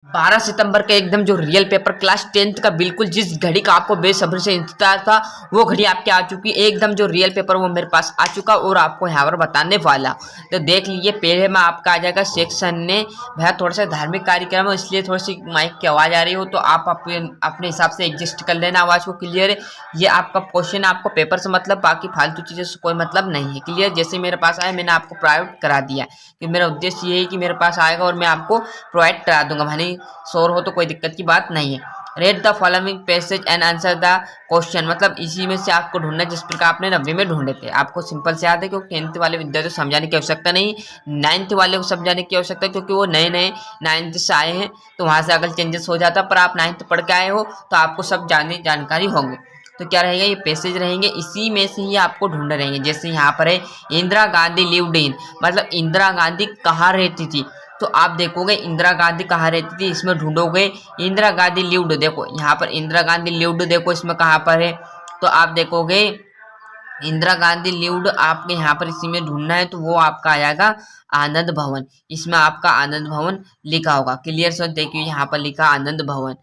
12 सितंबर का एकदम जो रियल पेपर क्लास 10th का बिल्कुल जिस घड़ी का आपको बेसब्री से इंतजार था वो घड़ी आपके आ चुकी है। एकदम जो रियल पेपर वो मेरे पास आ चुका और आपको यहाँ पर बताने वाला। तो देख लीजिए, पहले में आपका आ जाएगा सेक्शन ने भैया थोड़ा सा धार्मिक कार्यक्रम है इसलिए थोड़ी सी माइक की आवाज़ आ रही हो तो आप अपने हिसाब से एडजस्ट कर लेना आवाज़ को। क्लियर है, ये आपका क्वेश्चन आपको पेपर से मतलब, बाकी फालतू चीज़ों से कोई मतलब नहीं है। क्लियर, जैसे मेरे पास आया मैंने आपको प्रोवाइड करा दिया कि मेरा उद्देश्य ये है कि मेरे पास आएगा और मैं आपको प्रोवाइड करा दूंगा। भाई शोर हो तो कोई दिक्कत की बात नहीं है। Read the following passage and answer the question, मतलब इसी में से आपको ढूंढना जिस प्रकार आपने 90 में ढूंढे थे। आपको सिंपल से याद है क्योंकि 10th वाले विद्यार्थी को समझाने की आवश्यकता नहीं, 9th वाले को समझाने की आवश्यकता है क्योंकि वो नए नए 9th से आए हैं तो वहां से अगर चेंजेस हो जाता, पर आप 9th पढ़ के आए हो तो आपको सब जानकारी होंगे। तो क्या रहेगा, ये पैसेज रहेंगे, इसी में से ही आपको ढूंढने रहेंगे। जैसे यहाँ पर है इंदिरा गांधी लिव्ड इन, मतलब इंदिरा गांधी कहाँ रहती थी, तो आप देखोगे इंदिरा गांधी कहाँ रहती थी, इसमें ढूंढोगे इंदिरा गांधी लिव्ड। देखो यहाँ पर इंदिरा गांधी लिव्ड, देखो इसमें कहाँ पर है, तो आप देखोगे इंदिरा गांधी लिव्ड आपके यहाँ पर इसी में ढूंढना है तो वो आपका आ जाएगा आनंद भवन। इसमें आपका आनंद भवन लिखा होगा। क्लियर सर, देखिए यहाँ पर लिखा आनंद भवन।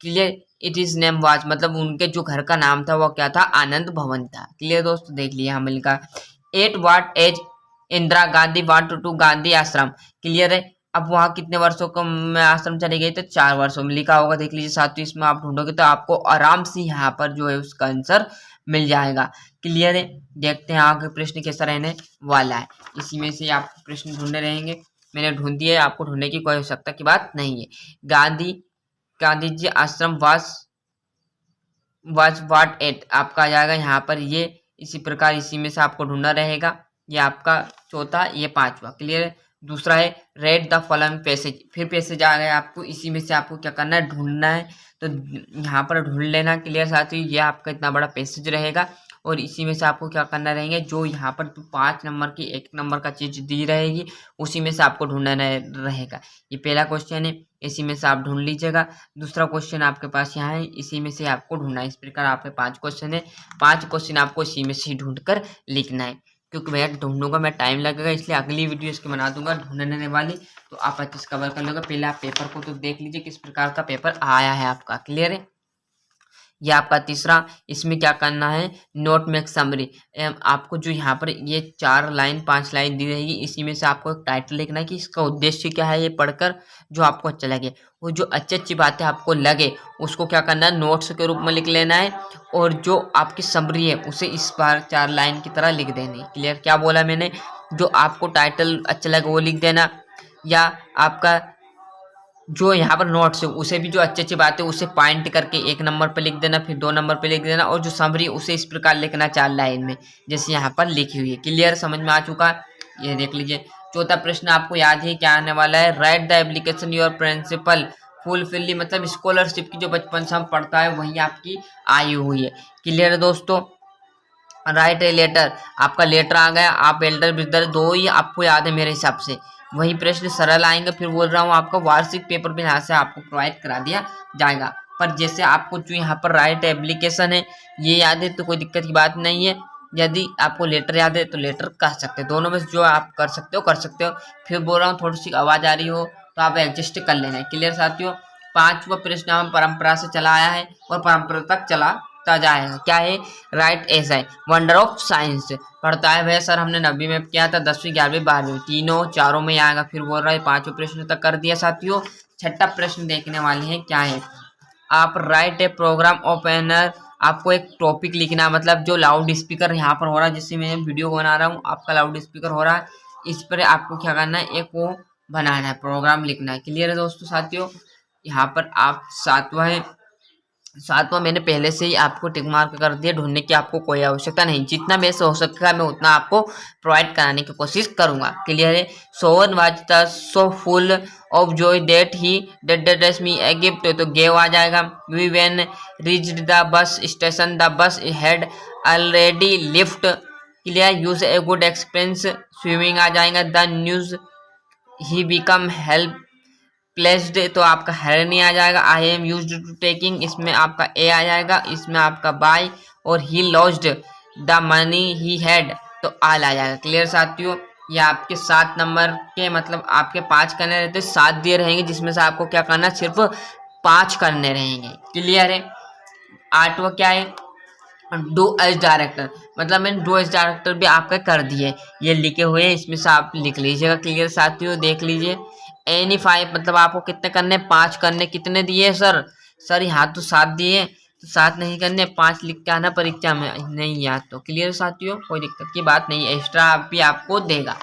Clear, it is name was, मतलब उनके जो घर का नाम था वो क्या था, आनंद भवन था। क्लियर दोस्तों, देख लिया हमें लिखा at what age Indira Gandhi what to Gandhi Ashram. Clear है, अब वहाँ कितने वर्षों का में आश्रम चले गए थे, 4 वर्षों में लिखा होगा। देख लीजिए साथियों, इसमें आप ढूंढोगे तो आपको आराम से यहाँ पर जो है उसका आंसर मिल जाएगा। क्लियर है, देखते हैं आगे प्रश्न कैसा रहने वाला है। इसी में से आप प्रश्न ढूंढने रहेंगे, मैंने ढूंढ दिया है, आपको ढूंढने की कोई आवश्यकता की बात नहीं है। गांधी जी आश्रम वाज वाट एट आपका आ जाएगा यहाँ पर ये। इसी प्रकार इसी में से आपको ढूंढना रहेगा। ये आपका चौथा, ये 5वां। क्लियर है, दूसरा है रेड द फॉलोइंग पैसेज, फिर पैसेज आ गया आपको, इसी में से आपको क्या करना है, ढूंढना है। तो यहाँ पर ढूंढ लेना। क्लियर साथियों, ये आपका इतना बड़ा पैसेज रहेगा और इसी में से आपको क्या करना रहेंगे, जो यहाँ पर 5 नंबर की 1 नंबर का चीज दी रहेगी उसी में से आपको ढूंढना रहेगा। ये पहला क्वेश्चन है, इसी में से आप ढूंढ लीजिएगा। दूसरा क्वेश्चन आपके पास यहाँ है, इसी में से आपको ढूंढना है। इस प्रकार आपके 5 क्वेश्चन है, 5 क्वेश्चन आपको इसी में से ढूंढ कर लिखना है। क्योंकि भैया ढूंढूंगा मैं, टाइम लगेगा, इसलिए अगली वीडियो इसकी बना दूंगा ढूंढने वाली, तो आप अच्छे से कवर कर लोगे। पहले आप पेपर को तो देख लीजिए किस प्रकार का पेपर आया है आपका। क्लियर है, ये आपका तीसरा। इसमें क्या करना है, नोट मेक समरी। आपको जो यहाँ पर ये 4 लाइन 5 लाइन दी रहेगी, इसी में से आपको एक टाइटल लिखना है कि इसका उद्देश्य क्या है, ये पढ़कर जो आपको अच्छा लगे, वो जो अच्छी अच्छी बातें आपको लगे उसको क्या करना है, नोट्स के रूप में लिख लेना है। और जो आपकी समरी है उसे इस बार 4 लाइन की तरह लिख देनी है। क्लियर, क्या बोला मैंने, जो आपको टाइटल अच्छा लगे वो लिख देना, या आपका जो यहाँ पर नोट्स है उसे भी जो अच्छी अच्छी बात है उसे पॉइंट करके 1 नंबर पे लिख देना, फिर 2 नंबर पे लिख देना, और जो समरी उसे इस प्रकार लिखना 4 लाइन में जैसे यहाँ पर लिखी हुई है। क्लियर, समझ में आ चुका है, ये देख लीजिए। चौथा प्रश्न आपको याद है क्या आने वाला है, write the application your principal fulfil, मतलब स्कॉलरशिप की जो बचपन से हम पढ़ता है वही आपकी आई हुई है। क्लियर दोस्तों, राइट ए लेटर, आपका लेटर आ गया, आप एल्डर ब्रदर 2 ही आपको याद है मेरे हिसाब से, वही प्रश्न सरल आएंगे। फिर बोल रहा हूँ आपका वार्षिक पेपर भी यहाँ से आपको प्रोवाइड करा दिया जाएगा। पर जैसे आपको जो यहाँ पर राइट एप्लीकेशन है ये याद है तो कोई दिक्कत की बात नहीं है। यदि आपको लेटर याद है तो लेटर कह सकते हो, दोनों में से जो आप कर सकते हो कर सकते हो। फिर बोल रहा हूँ थोड़ी सी आवाज़ आ रही हो तो आप एडजस्ट कर लेना है। क्लियर साथियों, 5वां प्रश्न हम परंपरा से चला आया है और परंपरा तक चला जाएगा। क्या है, राइट ऐसा है वंडर ऑफ साइंस पढ़ता है भैया सर, हमने 90 में किया था, 10वीं 11वीं 12वीं तीनों चारों में आएगा। फिर बोल रहा है 5वें प्रश्न तक कर दिया साथियों। छठा प्रश्न देखने वाले हैं, क्या है, आप राइट ए प्रोग्राम ओपनर, आपको एक टॉपिक लिखना, मतलब जो लाउड स्पीकर यहाँ पर हो रहा है, जिससे मैं वीडियो बना रहा हूँ आपका लाउड स्पीकर हो रहा है, इस पर आपको क्या करना है, एक वो बनाना है, प्रोग्राम लिखना है। क्लियर है दोस्तों साथियों, यहाँ पर आप 7वां मैंने पहले से ही आपको टिक मार्क कर दिया, ढूंढने की आपको कोई आवश्यकता नहीं, जितना मेरे से हो सकेगा मैं उतना आपको प्रोवाइड कराने की कोशिश करूंगा। क्लियर है, Sovan was the so full of joy that he dead me a gift, तो गेव आ जाएगा। We when reached the bus station the bus had already left. Clear, use a good experience, swimming आ जाएगा। The news he become help placed, तो आपका हैर नहीं आ जाएगा। I am use to taking, इसमें आपका ए आ जाएगा, इसमें आपका बाय, और he lost the money he had, तो आल आ जाएगा। क्लियर साथियों, ये आपके 7 नंबर के मतलब आपके 5 करने रहते, 7 दिए रहेंगे जिसमें से आपको क्या करना है, सिर्फ 5 करने रहेंगे। क्लियर है। 8वां क्या है, डू एज डायरेक्टर, मतलब मैंने डू एज डायरेक्टर भी आपका कर दिए, ये लिखे हुए हैं, इसमें से आप लिख लीजिएगा। क्लियर साथियों, देख लीजिए। एनी 5 मतलब आपको कितने करने, 5 करने। कितने दिए सर यहाँ तो 7 दिए, तो 7 नहीं करने, 5 लिख के आना परीक्षा में, नहीं याद तो। क्लियर साथियों, कोई दिक्कत की बात नहीं, एक्स्ट्रा भी आपको देगा।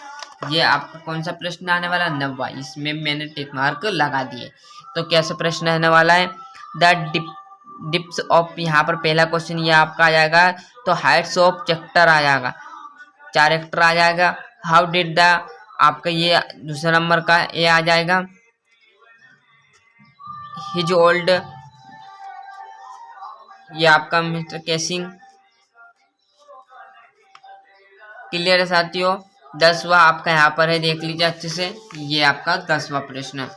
ये आपको कौन सा प्रश्न आने वाला, 90, इसमें मैंने टिक मार्क लगा दिए। तो कैसा प्रश्न रहने वाला है, द डिप्स ऑफ, यहाँ पर पहला क्वेश्चन ये आपका आ जाएगा, तो हाइट्स ऑफ चैप्टर आ जाएगा, कैरेक्टर आ जाएगा। हाउ डिड द, आपका ये दूसरा नंबर का ए आ जाएगा, हिज ओल्ड, ये आपका मिस्टर कैसिंग। क्लियर है साथियों। 10वां आपका यहाँ पर है, देख लीजिए अच्छे से, ये आपका 10वां प्रश्न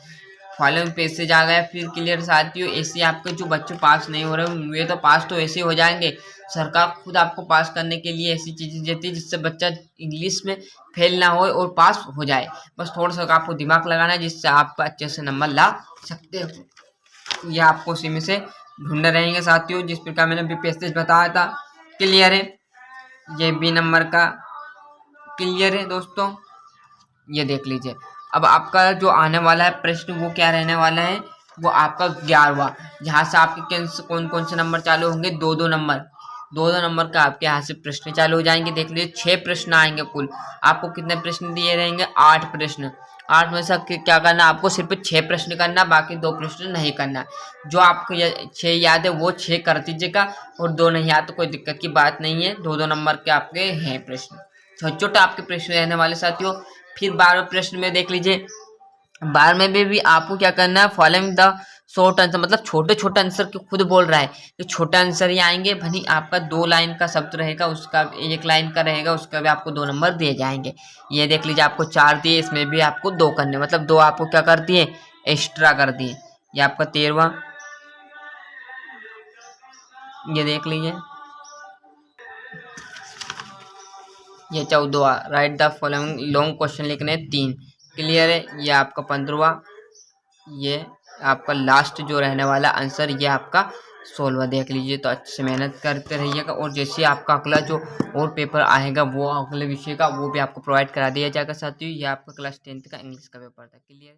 फॉलोइंग पैसेज आ गया। फिर क्लियर साथियों, ऐसे आपके जो बच्चे पास नहीं हो रहे वे तो पास तो ऐसे हो जाएंगे, सरकार खुद आपको पास करने के लिए ऐसी चीजें देती है जिससे बच्चा इंग्लिश में फेल ना हो और पास हो जाए। बस थोड़ा सा आपको दिमाग लगाना है जिससे आप अच्छे से नंबर ला सकते हो। ये आपको उसी में से ढूंढने रहेंगे साथियों, जिस प्रकार मैंने अभी पैसेज बताया था। क्लियर है। ये बी नंबर का क्लियर है दोस्तों, ये देख लीजिए। अब आपका जो आने वाला है प्रश्न वो क्या रहने वाला है, वो आपका 11वां, जहाँ से आपके कौन कौन से नंबर चालू होंगे, दो दो नंबर का आपके यहाँ से प्रश्न चालू हो जाएंगे। देख लीजिए 6 प्रश्न आएंगे कुल। आपको कितने प्रश्न दिए रहेंगे, 8 प्रश्न। 8 में से क्या करना, आपको सिर्फ 6 प्रश्न करना, बाकी 2 प्रश्न नहीं करना। जो आपको 6 याद है वो 6 कर दीजिएगा, और 2 नहीं याद तो कोई दिक्कत की बात नहीं है, 2-2 नंबर के आपके हैं प्रश्न, छोटे छोटे आपके प्रश्न रहने वाले साथियों। फिर 12वें प्रश्न में देख लीजिए, 12वें में भी आपको क्या करना है, फॉलोइंग द शॉर्ट आंसर, मतलब छोटे छोटे आंसर क्यों खुद बोल रहा है, तो छोटे आंसर ही आएंगे। भली आपका 2 लाइन का शब्द रहेगा, उसका 1 लाइन का रहेगा, उसका भी आपको 2 नंबर दिए जाएंगे। ये देख लीजिए, आपको 4 दिए, इसमें भी आपको 2 करने, मतलब 2 आपको क्या कर दिए, एक्स्ट्रा कर दिए। ये आपका 13वां, ये देख लीजिए। ये 14वां, write the following long question लिखने 3। क्लियर है। ये आपका 15वां, ये आपका लास्ट जो रहने वाला आंसर, ये आपका 16वां देख लीजिए। तो अच्छे से मेहनत करते रहिएगा, और जैसे आपका अगला जो और पेपर आएगा वो अगले विषय का वो भी आपको प्रोवाइड करा दिया जाएगा साथियों। ये आपका क्लास 10th का इंग्लिश का पेपर था। क्लियर।